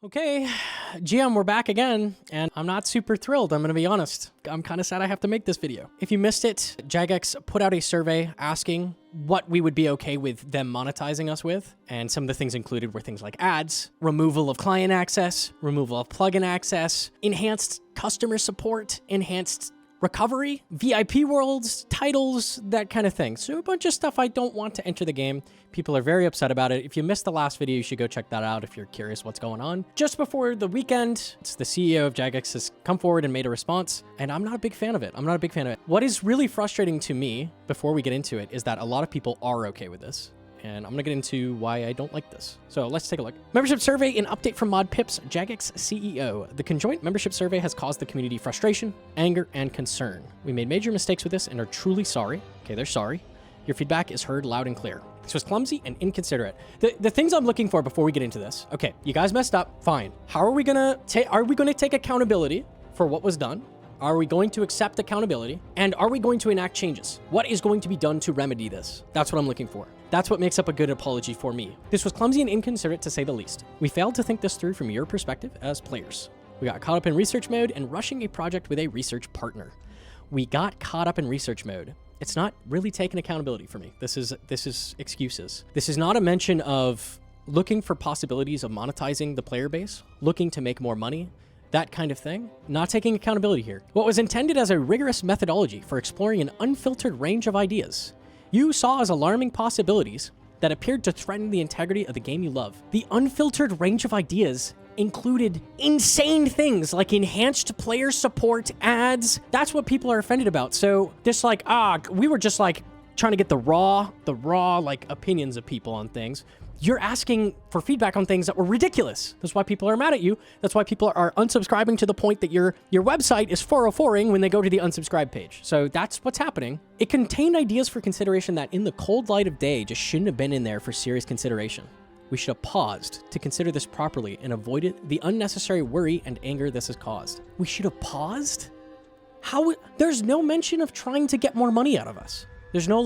Okay, GM, we're back again, and I'm not super thrilled, I'm gonna be honest. I'm kind of sad I have to make this video. If you missed it, Jagex put out a survey asking what we would be okay with them monetizing us with, and some of the things included were things like ads, removal of client access, removal of plugin access, enhanced customer support, enhanced recovery, VIP worlds, titles, that kind of thing. So a bunch of stuff I don't want to enter the game. People are very upset about it. If you missed the last video, you should go check that out if you're curious what's going on. Just before the weekend, it's the CEO of Jagex has come forward and made a response, and I'm not a big fan of it. I'm not a big fan of it. What is really frustrating to me, before we get into it, is that a lot of people are okay with this. And I'm gonna get into why I don't like this. So let's take a look. Membership survey, an update from Mod Pips, Jagex CEO. The conjoint membership survey has caused the community frustration, anger, and concern. We made major mistakes with this and are truly sorry. Okay, they're sorry. Your feedback is heard loud and clear. This was clumsy and inconsiderate. The things I'm looking for before we get into this. Okay, you guys messed up, fine. How are we gonna take accountability for what was done? Are we going to accept accountability? And are we going to enact changes? What is going to be done to remedy this? That's what I'm looking for. That's what makes up a good apology for me. This was clumsy and inconsiderate to say the least. We failed to think this through from your perspective as players. We got caught up in research mode and rushing a project with a research partner. We got caught up in research mode. It's not really taking accountability for me. This is excuses. This is not a mention of looking for possibilities of monetizing the player base, looking to make more money, that kind of thing. Not taking accountability here. What was intended as a rigorous methodology for exploring an unfiltered range of ideas, you saw as alarming possibilities that appeared to threaten the integrity of the game you love. The unfiltered range of ideas included insane things like enhanced player support, ads. That's what people are offended about. So this we were just like trying to get the raw like opinions of people on things. You're asking for feedback on things that were ridiculous. That's why people are mad at you. That's why people are unsubscribing to the point that your website is 404ing when they go to the unsubscribe page. So that's what's happening. It contained ideas for consideration that in the cold light of day just shouldn't have been in there for serious consideration. We should have paused to consider this properly and avoided the unnecessary worry and anger this has caused. We should have paused? How? There's no mention of trying to get more money out of us. There's no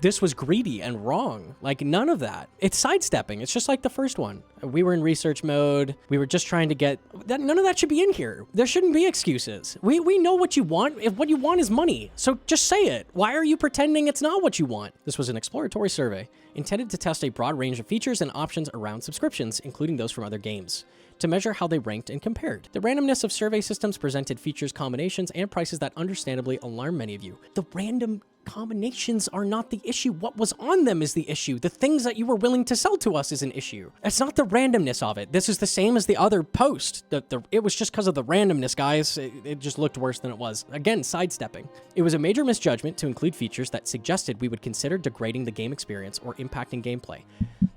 this was greedy and wrong. None of that. It's sidestepping. It's just like the first one. We were in research mode. We were just trying to get that. None of that should be in here. There shouldn't be excuses. We know what you want. If what you want is money, so just say it. Why are you pretending it's not what you want? This was an exploratory survey intended to test a broad range of features and options around subscriptions, including those from other games, to measure how they ranked and compared. The randomness of survey systems presented features, combinations, and prices that understandably alarm many of you. The random combinations are not the issue. What was on them is the issue. The things that you were willing to sell to us is an issue. It's not the randomness of it. This is the same as the other post. It was just because of the randomness, guys. It just looked worse than it was. Again, sidestepping. It was a major misjudgment to include features that suggested we would consider degrading the game experience or impacting gameplay.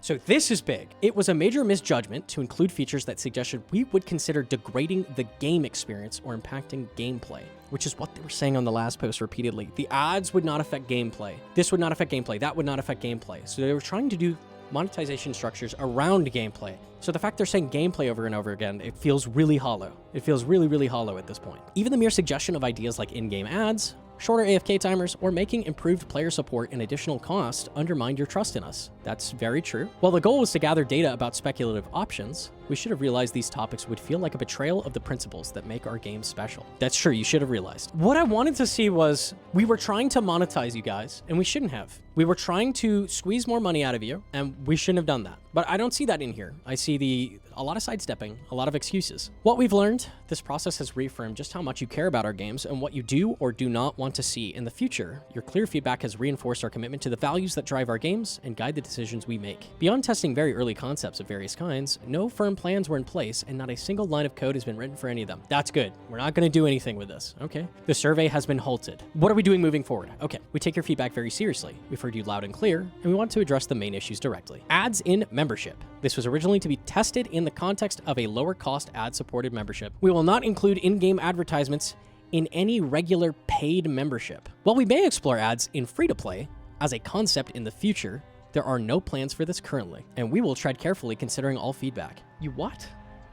So this is big. It was a major misjudgment to include features that suggested we would consider degrading the game experience or impacting gameplay, which is what they were saying on the last post repeatedly. The ads would not affect gameplay. This would not affect gameplay. That would not affect gameplay. So they were trying to do monetization structures around gameplay. So the fact they're saying gameplay over and over again, it feels really hollow. It feels really, really hollow at this point. Even the mere suggestion of ideas like in-game ads, shorter AFK timers, or making improved player support an additional cost undermined your trust in us. That's very true. While the goal was to gather data about speculative options, we should have realized these topics would feel like a betrayal of the principles that make our game special. That's true, you should have realized. What I wanted to see was, we were trying to monetize you guys, and we shouldn't have. We were trying to squeeze more money out of you, and we shouldn't have done that. But I don't see that in here. I see a lot of sidestepping, a lot of excuses. What we've learned, this process has reaffirmed just how much you care about our games and what you do or do not want to see in the future. Your clear feedback has reinforced our commitment to the values that drive our games and guide the decisions we make. Beyond testing very early concepts of various kinds, no firm plans were in place and not a single line of code has been written for any of them. That's good. We're not going to do anything with this. Okay. The survey has been halted. What are we doing moving forward? Okay. We take your feedback very seriously. We've heard you loud and clear, and we want to address the main issues directly. Ads in membership. This was originally to be tested in the context of a lower cost ad-supported membership. We will not include in-game advertisements in any regular paid membership. While we may explore ads in free-to-play as a concept in the future, there are no plans for this currently, and we will tread carefully considering all feedback. You what?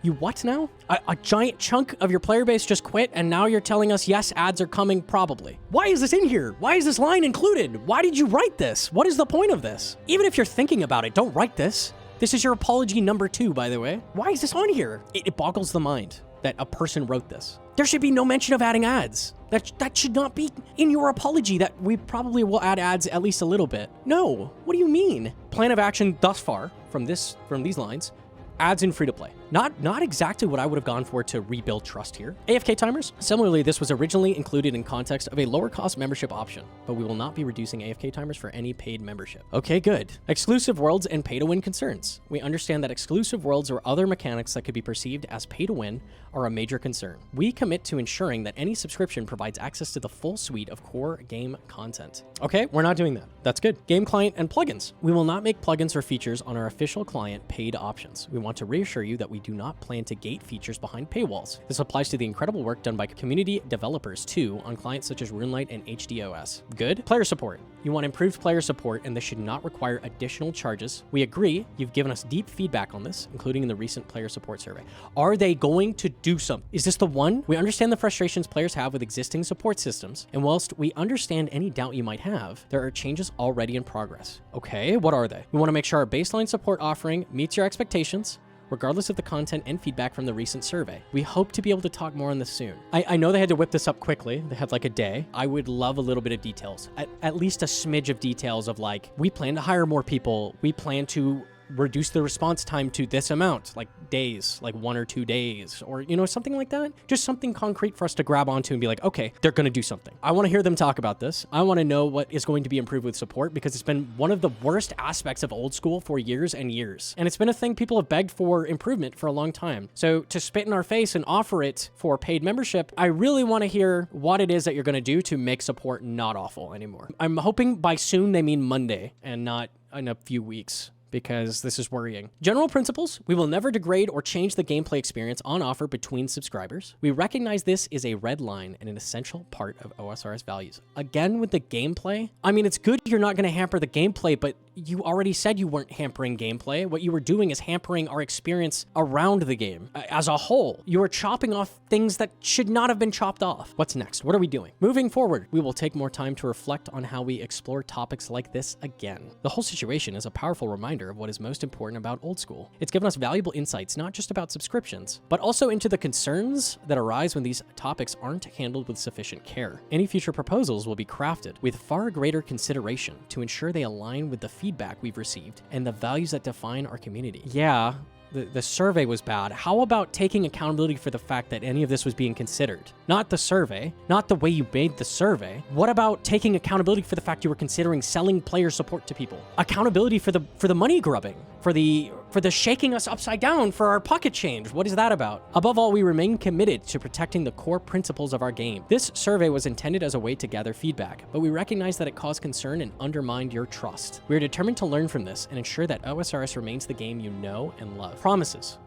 You what now? A giant chunk of your player base just quit, and now you're telling us, yes, ads are coming probably. Why is this in here? Why is this line included? Why did you write this? What is the point of this? Even if you're thinking about it, don't write this. This is your apology number 2, by the way. Why is this on here? It boggles the mind that a person wrote this. There should be no mention of adding ads. That should not be in your apology, that we probably will add ads at least a little bit. No, what do you mean? Plan of action thus far from these lines, ads in free-to-play. Not exactly what I would have gone for to rebuild trust here. AFK timers. Similarly, this was originally included in context of a lower cost membership option, but we will not be reducing AFK timers for any paid membership. Okay, good. Exclusive worlds and pay-to-win concerns. We understand that exclusive worlds or other mechanics that could be perceived as pay-to-win are a major concern. We commit to ensuring that any subscription provides access to the full suite of core game content. Okay, we're not doing that. That's good. Game client and plugins. We will not make plugins or features on our official client paid options. We want to reassure you that we do not plan to gate features behind paywalls. This applies to the incredible work done by community developers too on clients such as RuneLite and HDOS. Good. Player support. You want improved player support, and this should not require additional charges. We agree. You've given us deep feedback on this, including in the recent player support survey. Are they going to do something? Is this the one? We understand the frustrations players have with existing support systems, and whilst we understand any doubt you might have, there are changes already in progress. Okay, what are they? We want to make sure our baseline support offering meets your expectations, regardless of the content and feedback from the recent survey. We hope to be able to talk more on this soon. I know they had to whip this up quickly. They had like a day. I would love a little bit of details, at least a smidge of details of like, we plan to hire more people. We plan to reduce the response time to this amount, like days, like 1 or 2 days, or, you know, something like that. Just something concrete for us to grab onto and be like, okay, they're going to do something. I want to hear them talk about this. I want to know what is going to be improved with support, because it's been one of the worst aspects of old school for years and years. And it's been a thing people have begged for improvement for a long time. So to spit in our face and offer it for paid membership, I really want to hear what it is that you're going to do to make support not awful anymore. I'm hoping by soon they mean Monday and not in a few weeks, because this is worrying. General principles: we will never degrade or change the gameplay experience on offer between subscribers. We recognize this is a red line and an essential part of OSR's values. Again, with the gameplay, I mean, it's good you're not going to hamper the gameplay, but you already said you weren't hampering gameplay. What you were doing is hampering our experience around the game as a whole. You are chopping off things that should not have been chopped off. What's next? What are we doing? Moving forward, we will take more time to reflect on how we explore topics like this again. The whole situation is a powerful reminder of what is most important about old school. It's given us valuable insights, not just about subscriptions, but also into the concerns that arise when these topics aren't handled with sufficient care. Any future proposals will be crafted with far greater consideration to ensure they align with the feedback we've received and the values that define our community. Yeah, the survey was bad. How about taking accountability for the fact that any of this was being considered? Not the survey, not the way you made the survey. What about taking accountability for the fact you were considering selling player support to people? Accountability for the money grubbing, for the shaking us upside down for our pocket change. What is that about? Above all, we remain committed to protecting the core principles of our game. This survey was intended as a way to gather feedback, but we recognize that it caused concern and undermined your trust. We are determined to learn from this and ensure that OSRS remains the game you know and love. Promises.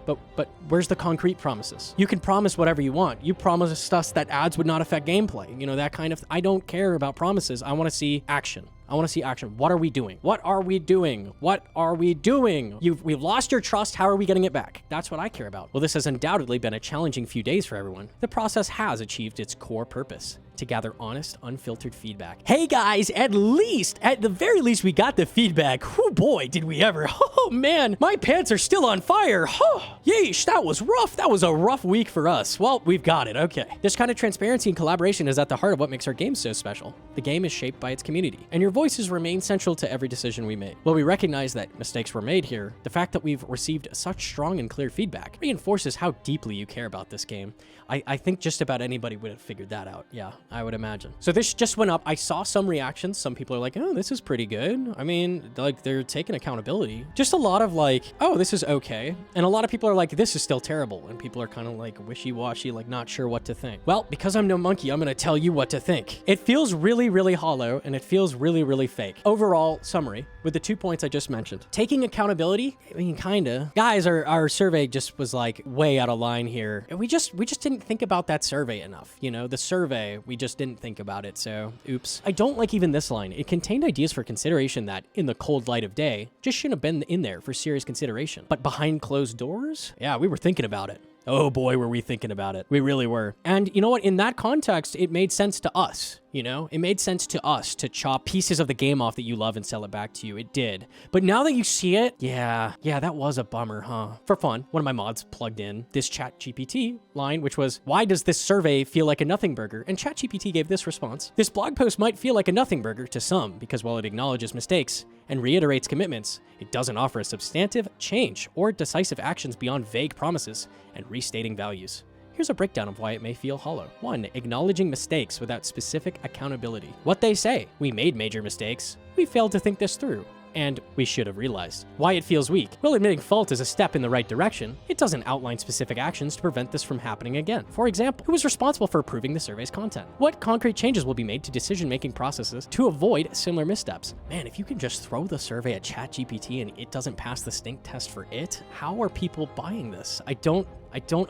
But where's the concrete promises? You can promise whatever you want. You promised us that ads would not affect gameplay. You know, that kind of, I don't care about promises. I want to see action. I want to see action. What are we doing? What are we doing? What are we doing? We've lost your trust. How are we getting it back? That's what I care about. Well, this has undoubtedly been a challenging few days for everyone. The process has achieved its core purpose: to gather honest, unfiltered feedback. Hey guys, at the very least, we got the feedback. Oh boy, did we ever. Oh man, my pants are still on fire. Oh, yeesh, that was rough. That was a rough week for us. Well, we've got it, okay. This kind of transparency and collaboration is at the heart of what makes our game so special. The game is shaped by its community, and your voices remain central to every decision we make. While we recognize that mistakes were made here, the fact that we've received such strong and clear feedback reinforces how deeply you care about this game. I think just about anybody would have figured that out. Yeah, I would imagine. So this just went up. I saw some reactions. Some people are like, oh, this is pretty good. I mean, like, they're taking accountability. Just a lot of like, oh, this is okay. And a lot of people are like, this is still terrible. And people are kind of like wishy-washy, like not sure what to think. Well, because I'm Gnomonkey, I'm going to tell you what to think. It feels really, really hollow, and it feels really, really fake. Overall summary, with the 2 points I just mentioned. Taking accountability, I mean, kinda. Guys, our survey just was like way out of line here. We just didn't think about that survey enough. You know, the survey, we just didn't think about it, so oops. I don't like even this line. It contained ideas for consideration that, in the cold light of day, just shouldn't have been in there for serious consideration. But behind closed doors? Yeah, we were thinking about it. Oh boy, were we thinking about it. We really were. And you know what? In that context, it made sense to us. You know, it made sense to us to chop pieces of the game off that you love and sell it back to you. It did. But now that you see it, yeah, that was a bummer, huh? For fun, one of my mods plugged in this ChatGPT line, which was, why does this survey feel like a nothing burger? And ChatGPT gave this response. This blog post might feel like a nothing burger to some because while it acknowledges mistakes and reiterates commitments, it doesn't offer a substantive change or decisive actions beyond vague promises and restating values. Here's a breakdown of why it may feel hollow. 1. Acknowledging mistakes without specific accountability. What they say, we made major mistakes. We failed to think this through. And we should have realized. Why it feels weak. While admitting fault is a step in the right direction, it doesn't outline specific actions to prevent this from happening again. For example, who is responsible for approving the survey's content? What concrete changes will be made to decision-making processes to avoid similar missteps? Man, if you can just throw the survey at ChatGPT and it doesn't pass the stink test for it, how are people buying this? I don't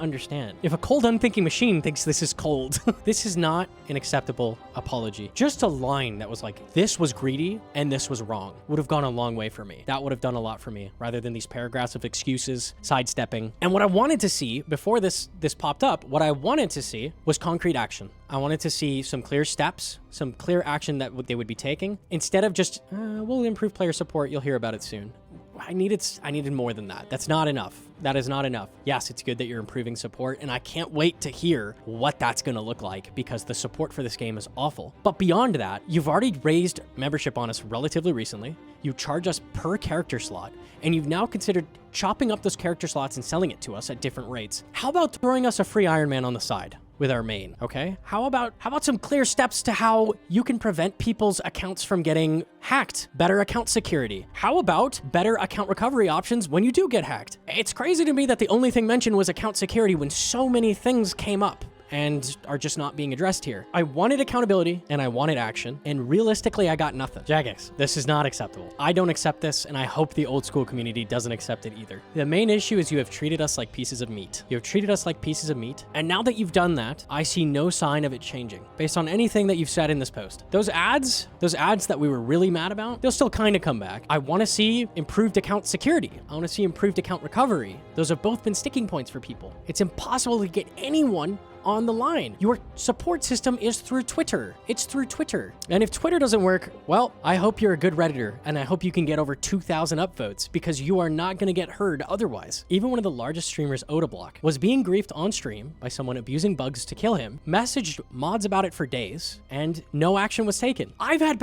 understand. If a cold, unthinking machine thinks this is cold, this is not an acceptable apology. Just a line that was like, this was greedy and this was wrong would have gone a long way for me. That would have done a lot for me rather than these paragraphs of excuses, sidestepping. And what I wanted to see before this popped up, what I wanted to see was concrete action. I wanted to see some clear steps, some clear action that they would be taking instead of just, we'll improve player support. You'll hear about it soon. I needed more than that. That's not enough. That is not enough. Yes, it's good that you're improving support, and I can't wait to hear what that's going to look like because the support for this game is awful. But beyond that, you've already raised membership on us relatively recently. You charge us per character slot, and you've now considered chopping up those character slots and selling it to us at different rates. How about throwing us a free Iron Man on the side with our main, okay? How about some clear steps to how you can prevent people's accounts from getting hacked? Better account security. How about better account recovery options when you do get hacked? It's crazy to me that the only thing mentioned was account security when so many things came up and are just not being addressed here. I wanted accountability and I wanted action, and realistically, I got nothing. Jagex, this is not acceptable. I don't accept this, and I hope the old school community doesn't accept it either. The main issue is you have treated us like pieces of meat. You have treated us like pieces of meat, and now that you've done that, I see no sign of it changing based on anything that you've said in this post. Those ads that we were really mad about, they'll still kind of come back. I want to see improved account security. I want to see improved account recovery. Those have both been sticking points for people. It's impossible to get anyone on the line. Your support system is through Twitter. It's through Twitter. And if Twitter doesn't work, well, I hope you're a good Redditor, and I hope you can get over 2,000 upvotes because you are not going to get heard otherwise. Even one of the largest streamers, Odablock, was being griefed on stream by someone abusing bugs to kill him, messaged mods about it for days, and no action was taken. I've had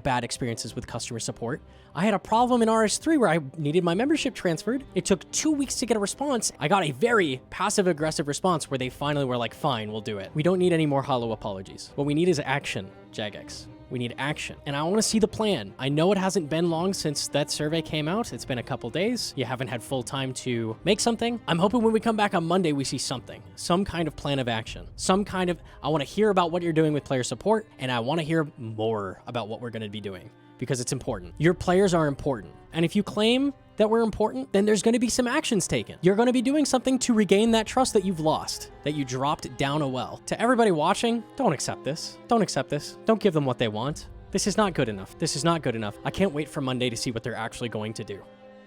bad experiences with customer support. I had a problem in RS3 where I needed my membership transferred. It took 2 weeks to get a response. I got a very passive-aggressive response where they finally were like, fine, we'll do it. We don't need any more hollow apologies. What we need is action, Jagex. We need action. And I want to see the plan. I know it hasn't been long since that survey came out. It's been a couple days. You haven't had full time to make something. I'm hoping when we come back on Monday, we see something, some kind of plan of action, I want to hear about what you're doing with player support, and I want to hear more about what we're going to be doing because it's important. Your players are important. And if you claim that we're important, then there's going to be some actions taken. You're going to be doing something to regain that trust that you've lost, that you dropped down a well. To everybody watching, don't accept this. Don't accept this. Don't give them what they want. This is not good enough. This is not good enough. I can't wait for Monday to see what they're actually going to do.